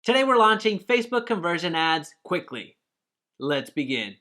Today we're launching Facebook conversion ads quickly. Let's begin.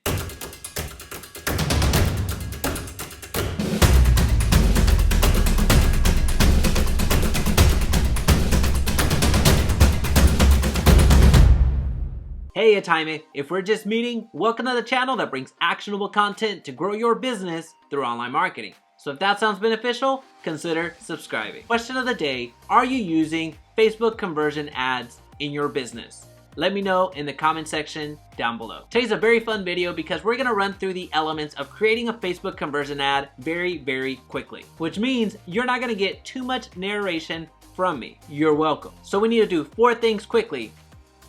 Hey Atime, if we're just meeting, welcome to the channel that brings actionable content to grow your business through online marketing. So if that sounds beneficial, consider subscribing. Question of the day, are you using Facebook conversion ads in your business? Let me know in the comment section down below. Today's a very fun video because we're gonna run through the elements of creating a Facebook conversion ad very quickly, which means you're not gonna get too much narration from me. You're welcome. So we need to do 4 things quickly.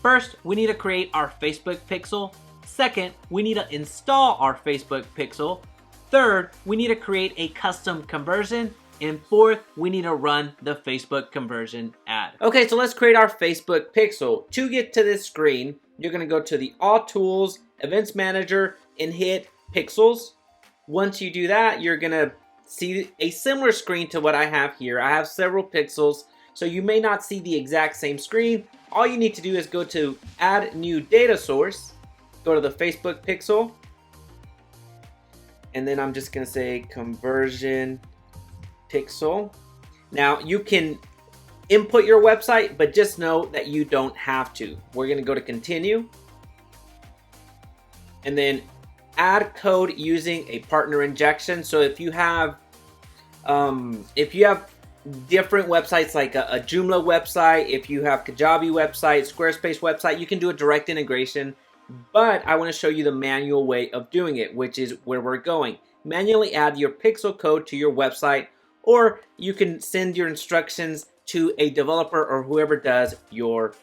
First, we need to create our Facebook pixel. Second, we need to install our Facebook pixel. Third, we need to create a custom conversion. And fourth, we need to run the Facebook conversion ad. Okay, so let's create our Facebook pixel. To get to this screen, you're gonna go to the All Tools, Events Manager, and hit Pixels. Once you do that, you're gonna see a similar screen to what I have here. I have several pixels, so you may not see the exact same screen. All you need to do is go to Add New Data Source, go to the Facebook pixel, and then I'm just gonna say Conversion Pixel. Now you can input your website, but just know that you don't have to. We're gonna go to Continue, and then add code using a partner injection. So if you have different websites like a Joomla website, if you have Kajabi website, Squarespace website, you can do a direct integration. But I want to show you the manual way of doing it, which is where we're going. Manually add your pixel code to your website, or you can send your instructions to a developer or whoever does your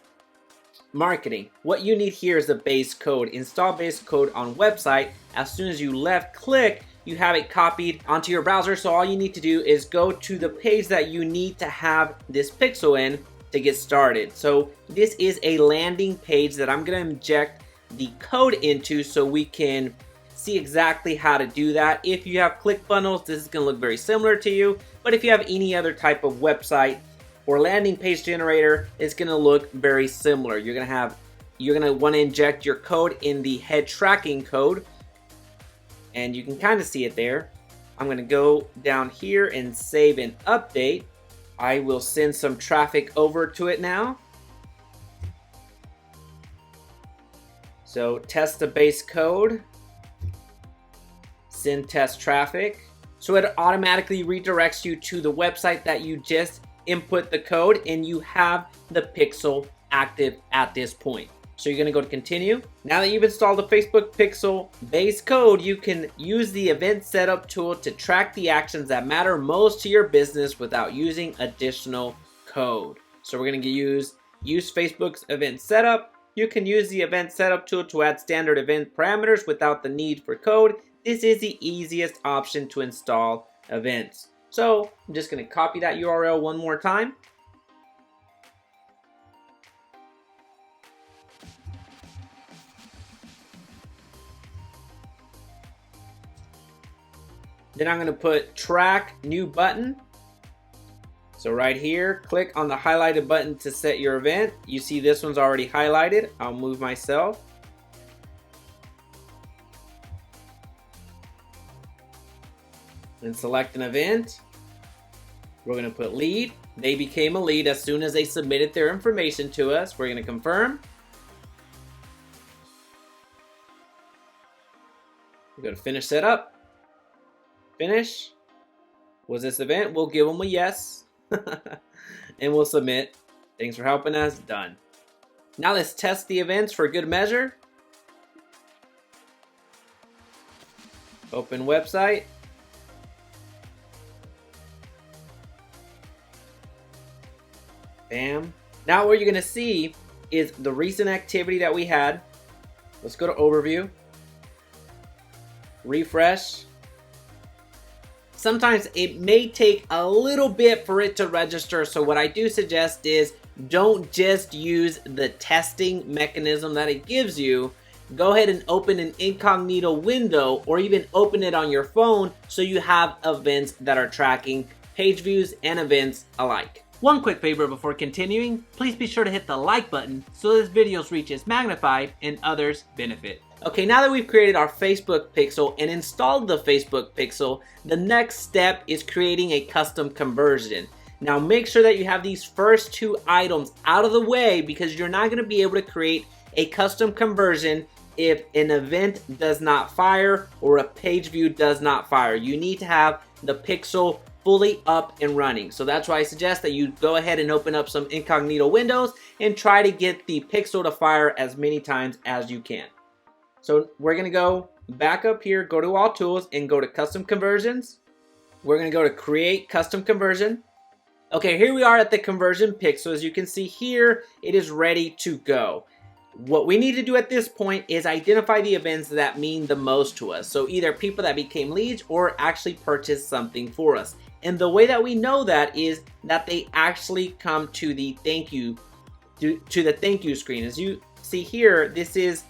marketing. What you need here is the base code. Install base code on website. As soon as you left click, you have it copied onto your browser. So all you need to do is go to the page that you need to have this pixel in to get started. So this is a landing page that I'm going to inject the code into so we can see exactly how to do that. If you have ClickFunnels, this is going to look very similar to you, but if you have any other type of website or landing page generator, it's going to look very similar. You're going to want to inject your code in the head tracking code, and you can kind of see it there. I'm going to go down here and save and update. I will send some traffic over to it now. So test the base code, send test traffic. So it automatically redirects you to the website that you just input the code, and you have the pixel active at this point. So you're gonna go to continue. Now that you've installed the Facebook pixel base code, you can use the event setup tool to track the actions that matter most to your business without using additional code. So we're gonna use Facebook's event setup. You can use the event setup tool to add standard event parameters without the need for code. This is the easiest option to install events. So I'm just going to copy that URL one more time. Then I'm going to put track new button. So right here, click on the highlighted button to set your event. You see this one's already highlighted. I'll move myself. And select an event. We're going to put lead. They became a lead as soon as they submitted their information to us. We're going to confirm. We're going to finish setup. Finish. Was this event? We'll give them a yes. And we'll submit. Thanks for helping us. Done. Now let's test the events for good measure. Open website. Bam. Now what you're going to see is the recent activity that we had. Let's go to overview. Refresh. Sometimes it may take a little bit for it to register, so what I do suggest is don't just use the testing mechanism that it gives you. Go ahead and open an incognito window or even open it on your phone so you have events that are tracking page views and events alike. One quick favor before continuing, please be sure to hit the like button so this video reaches magnified and others benefit. Okay, now that we've created our Facebook pixel and installed the Facebook pixel, the next step is creating a custom conversion. Now make sure that you have these first two items out of the way because you're not going to be able to create a custom conversion if an event does not fire or a page view does not fire. You need to have the pixel fully up and running. So that's why I suggest that you go ahead and open up some incognito windows and try to get the pixel to fire as many times as you can. So we're going to go back up here, go to all tools and go to custom conversions. We're going to go to create custom conversion. Okay, here we are at the conversion pixel. As you can see here, it is ready to go. What we need to do at this point is identify the events that mean the most to us. So either people that became leads or actually purchased something for us. And the way that we know that is that they actually come to the thank you screen. As you see here, this is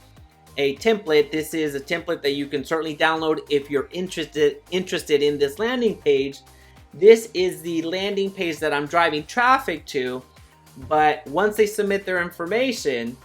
a template. This is a template that you can certainly download if you're interested in this landing page. This is the landing page that I'm driving traffic to, but once they submit their information,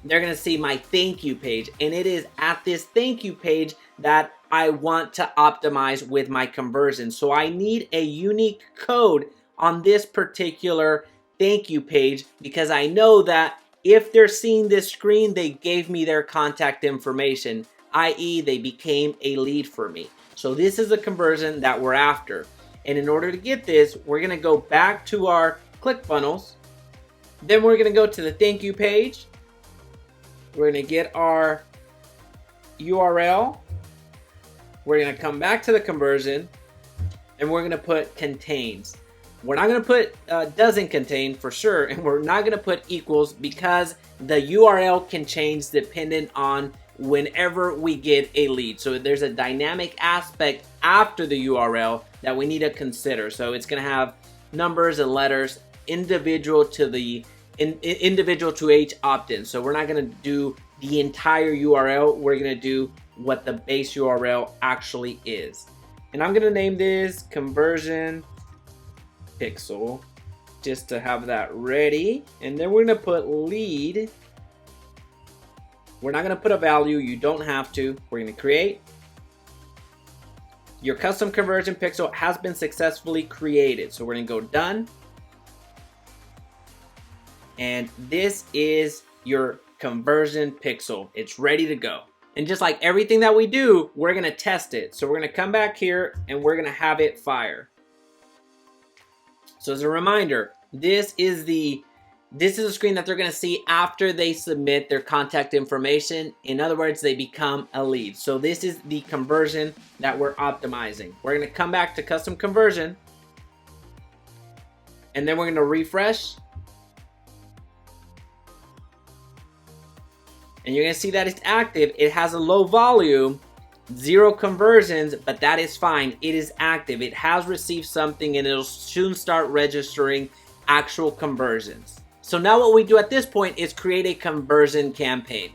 they're going to see my thank you page, and it is at this thank you page that I want to optimize with my conversion. So I need a unique code on this particular thank you page because I know that if they're seeing this screen, they gave me their contact information, i.e. they became a lead for me. So this is a conversion that we're after. And in order to get this, we're going to go back to our ClickFunnels. Then we're going to go to the thank you page. We're going to get our URL. We're going to come back to the conversion and we're going to put contains. We're not going to put doesn't contain for sure, and we're not going to put equals because the URL can change dependent on whenever we get a lead. So there's a dynamic aspect after the URL that we need to consider. So it's going to have numbers and letters individual to each opt-in. So we're not going to do the entire URL. We're going to do what the base URL actually is. And I'm going to name this conversion pixel just to have that ready. And then we're going to put lead. We're not going to put a value. You don't have to. We're going to create. Your custom conversion pixel has been successfully created. So we're going to go done. And this is your conversion pixel. It's ready to go. And just like everything that we do, we're going to test it. So we're going to come back here and we're going to have it fire. So as a reminder, this is a screen that they're going to see after they submit their contact information. In other words, they become a lead. So this is the conversion that we're optimizing. We're going to come back to custom conversion. And then we're going to refresh. And you're going to see that it's active. It has a low volume, 0 conversions, but that is fine. It is active. It has received something and it'll soon start registering actual conversions. So now what we do at this point is create a conversion campaign.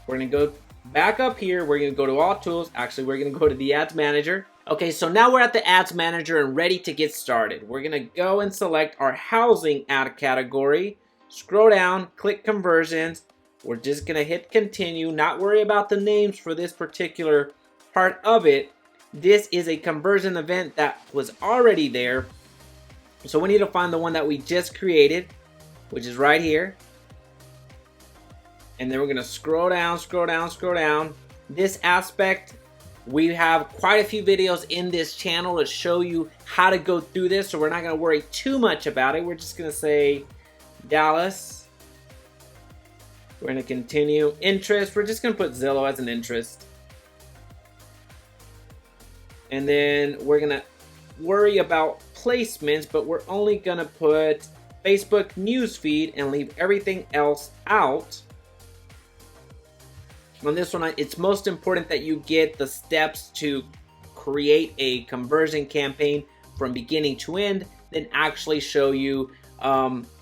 We're going to go back up here. We're going to go to all tools. Actually, we're going to go to the ads manager. Okay, so now we're at the ads manager and ready to get started. We're going to go and select our housing ad category. Scroll down, click conversions. We're just going to hit continue, not worry about the names for this particular part of it. This is a conversion event that was already there. So we need to find the one that we just created, which is right here. And then we're going to scroll down, scroll down, scroll down. This aspect, we have quite a few videos in this channel to show you how to go through this. So we're not going to worry too much about it. We're just going to say Dallas. We're going to continue. Interest, we're just going to put Zillow as an interest. And then we're going to worry about placements, but we're only going to put Facebook newsfeed and leave everything else out. On this one, it's most important that you get the steps to create a conversion campaign from beginning to end, then actually show you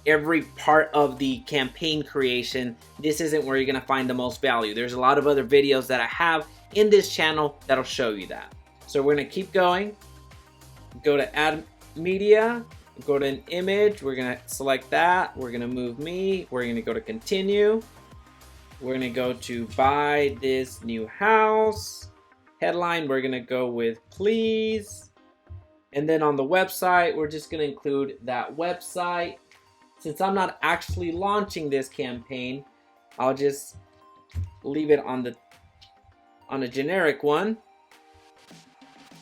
every part of the campaign creation. This isn't where you're going to find the most value. There's a lot of other videos that I have in this channel that'll show you that. So we're going to keep going. Go to add media. go to an image. We're going to select that. We're going to move me. We're going to go to continue. We're going to go to buy this new house. Headline, we're going to go with please. And then on the website, we're just going to include that website. Since I'm not actually launching this campaign, I'll just leave it on a generic one.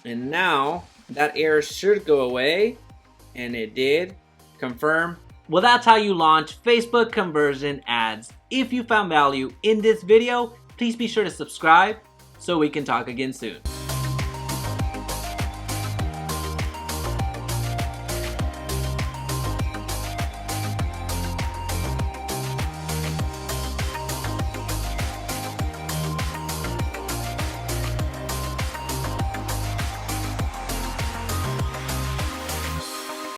And now that error should go away. And it did. Confirm. Well, that's how you launch Facebook conversion ads. If you found value in this video, please be sure to subscribe so we can talk again soon.